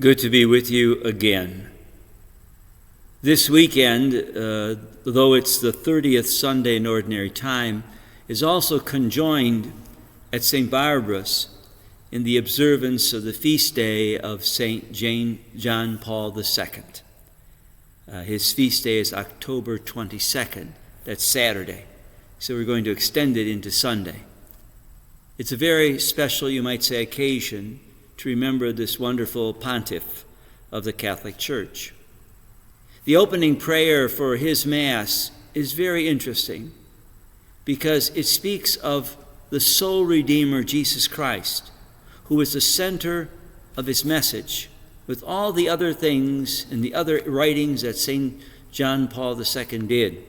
Good to be with you again. This weekend, though it's the 30th Sunday in Ordinary Time, is also conjoined at St. Barbara's in the observance of the feast day of St. John Paul II. His feast day is October 22nd. That's Saturday. So we're going to extend it into Sunday. It's a very special, you might say, occasion to remember this wonderful pontiff of the Catholic Church. The opening prayer for his Mass is very interesting because it speaks of the sole Redeemer, Jesus Christ, who is the center of his message, with all the other things and the other writings that St. John Paul II did.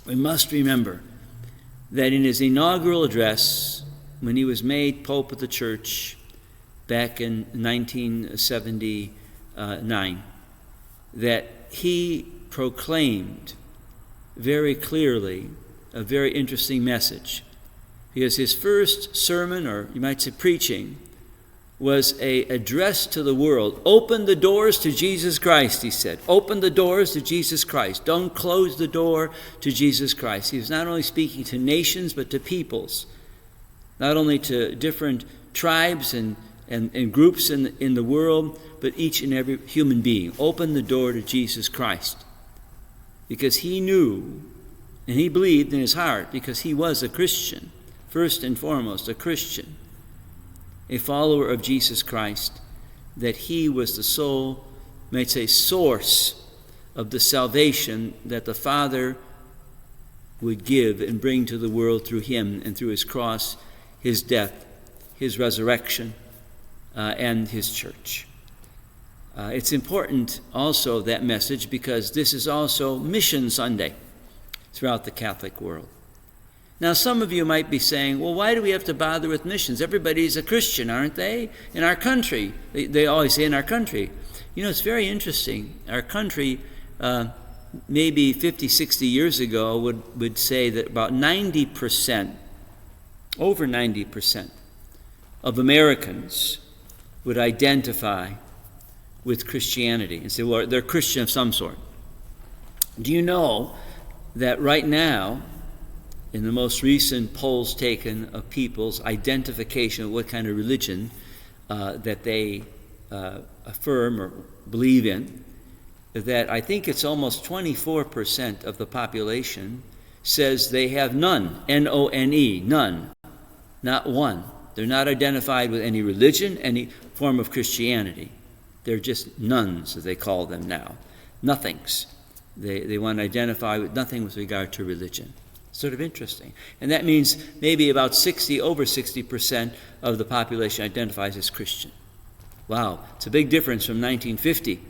We must remember that in his inaugural address, when he was made Pope of the Church back in 1979, that he proclaimed very clearly a very interesting message. Because his first sermon, or you might say preaching, was an address to the world. Open the doors to Jesus Christ, he said. Open the doors to Jesus Christ. Don't close the door to Jesus Christ. He was not only speaking to nations, but to peoples. Not only to different tribes and groups in the world, but each and every human being. Open the door to Jesus Christ. Because he knew, and he believed in his heart, because he was a Christian, first and foremost, a Christian, a follower of Jesus Christ, that he was the sole, might say, source of the salvation that the Father would give and bring to the world through him and through his cross, his death, his resurrection, and his church. It's important also, that message, because this is also Mission Sunday throughout the Catholic world. Now, some of you might be saying, well, why do we have to bother with missions? Everybody's a Christian, aren't they? In our country. They always say in our country. You know, it's very interesting. Our country, maybe 50, 60 years ago, would say that about 90%, over 90% of Americans would identify with Christianity and say, well, they're Christian of some sort. Do you know that right now, in the most recent polls taken of people's identification of what kind of religion that they affirm or believe in, that I think it's almost 24% of the population says they have none, N-O-N-E, none, not one. They're not identified with any religion, any form of Christianity. They're just nones, as they call them now. Nothings. They want to identify with nothing with regard to religion. Sort of interesting. And that means maybe about over 60% of the population identifies as Christian. Wow, it's a big difference from 1950,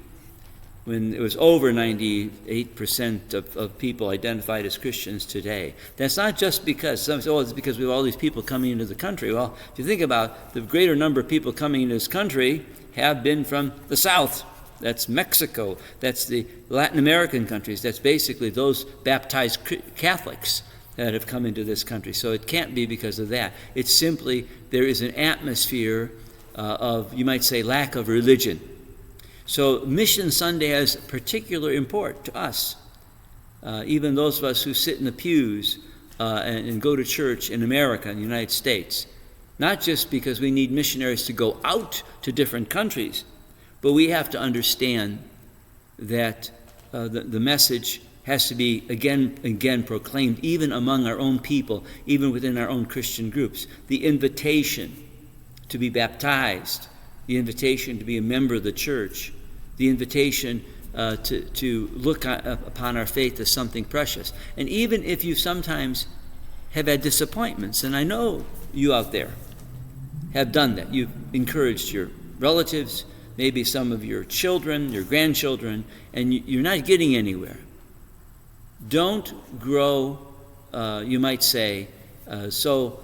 when it was over 98% of people identified as Christians today. That's not just because, some say, it's because we have all these people coming into the country. Well, if you think about the greater number of people coming into this country have been from the South. That's Mexico. That's the Latin American countries. That's basically those baptized Catholics that have come into this country. So it can't be because of that. It's simply there is an atmosphere of, you might say, lack of religion. So Mission Sunday has particular import to us. Even those of us who sit in the pews and go to church in America, in the United States. Not just because we need missionaries to go out to different countries, but we have to understand that the message has to be again proclaimed, even among our own people, even within our own Christian groups. The invitation to be baptized, the invitation to be a member of the church, the invitation to look upon our faith as something precious. And even if you sometimes have had disappointments, and I know you out there have done that. You've encouraged your relatives, maybe some of your children, your grandchildren, and you're not getting anywhere. Don't grow, you might say, so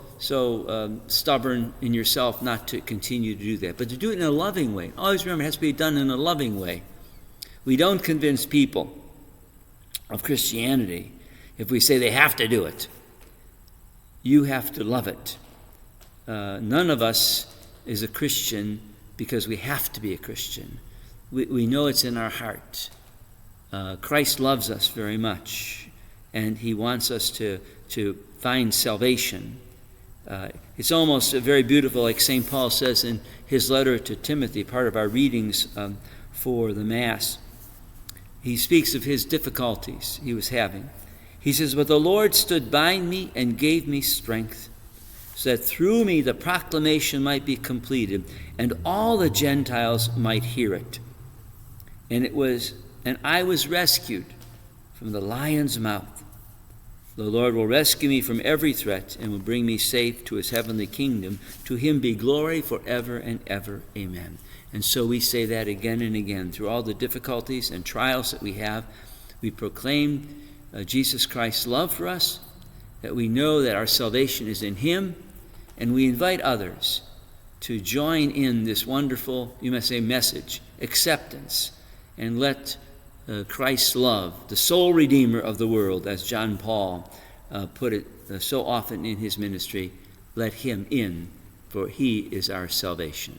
stubborn in yourself not to continue to do that, but to do it in a loving way. Always remember, it has to be done in a loving way. We don't convince people of Christianity if we say they have to do it. You have to love it. None of us is a Christian because we have to be a Christian. We know it's in our heart. Christ loves us very much, and he wants us to find salvation. It's almost very beautiful, like St. Paul says in his letter to Timothy, part of our readings for the Mass. He speaks of his difficulties he was having. He says, "But the Lord stood by me and gave me strength, so that through me the proclamation might be completed, and all the Gentiles might hear it. And I was rescued from the lion's mouth. The Lord will rescue me from every threat and will bring me safe to his heavenly kingdom. To him be glory forever and ever. Amen." And so we say that again and again. Through all the difficulties and trials that we have, we proclaim Jesus Christ's love for us, that we know that our salvation is in him, and we invite others to join in this wonderful, you must say, message, acceptance, and let Christ's love, the sole Redeemer of the world, as John Paul put it so often in his ministry, let him in, for he is our salvation.